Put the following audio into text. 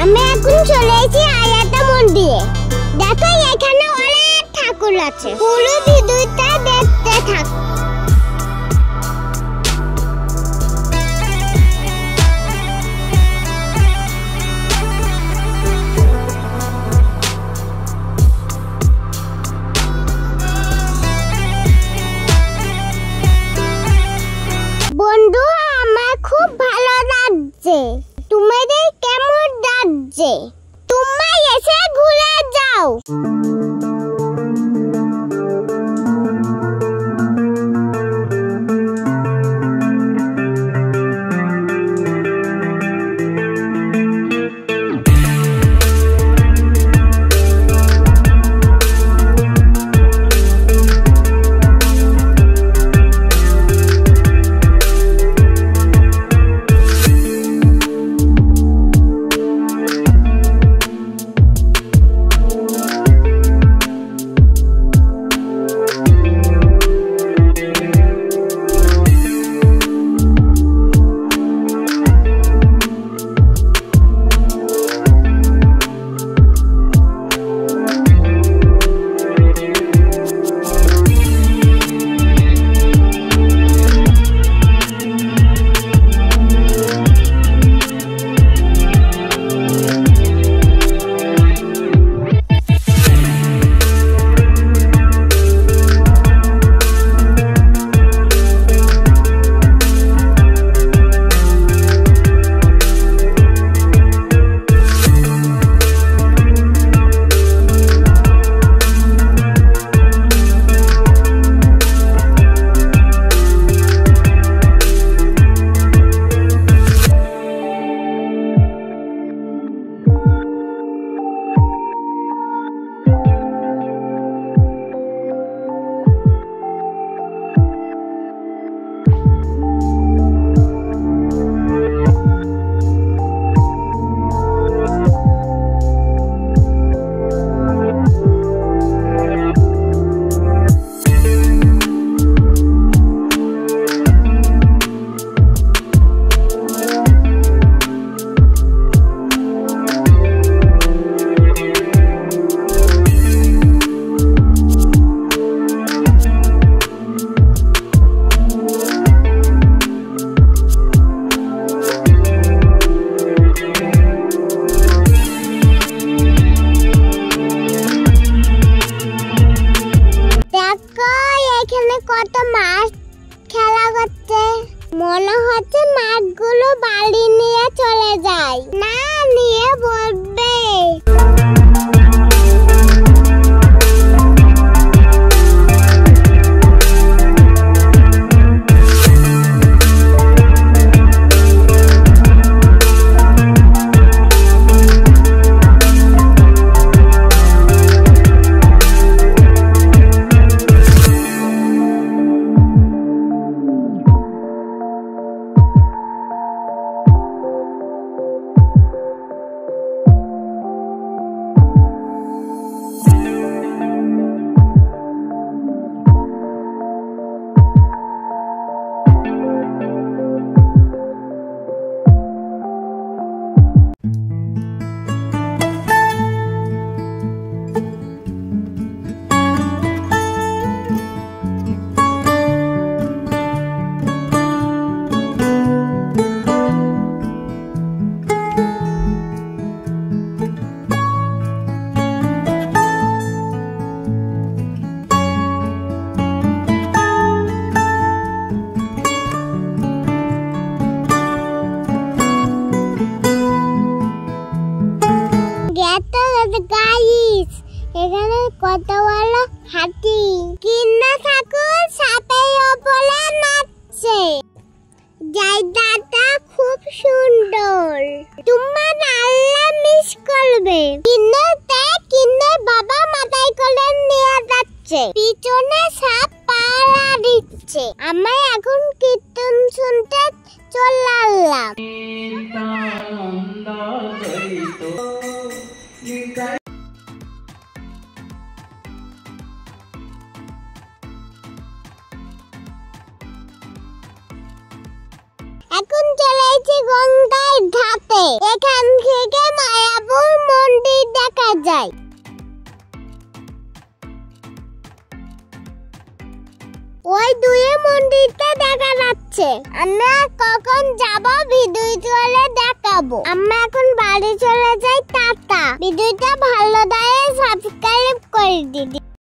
আমি এখন চলে এসেছি আয়াতা মন্দিরে। দেখো এখানে অনেক ঠাকুর আছে, পুরো ভিডিওটা দেখতে থাকো। বন্ধু, আমার খুব ভালো লাগছে। তোমাদের কেমন লাগছে? তোমরা এসে ঘুরে যাও। কত মাছ খেলা করছে, মনে হচ্ছে মাছগুলো বাড়ি নিয়ে চলে যায়, না নিয়ে বলবে। গাইস, এখানে কত বড় হাতি, কিন্না ঠাকুর সাপের উপরে নাচছে। জায়গাটা খুব সুন্দর, তোমরা নাচলে মিস করবে। কিন্নে বাবা মাথায় করে নিয়ে যাচ্ছে, পিছনে সাপ পাহারা দিচ্ছে। আমরা এখন কীর্তন শুনতে চললাম। এখন চলে এসেছি গঙ্গার ঘাটে, এখান থেকে মায়াপুর ওই দুই মন্দিরটা দেখা যাচ্ছে। আমরা কখন যাব ভিডিও চলে দেখাবো। আমরা এখন বাড়ি চলে যাই। টাটা। ভিডিওটা ভালো লাগে সাবস্ক্রাইব করে দিন।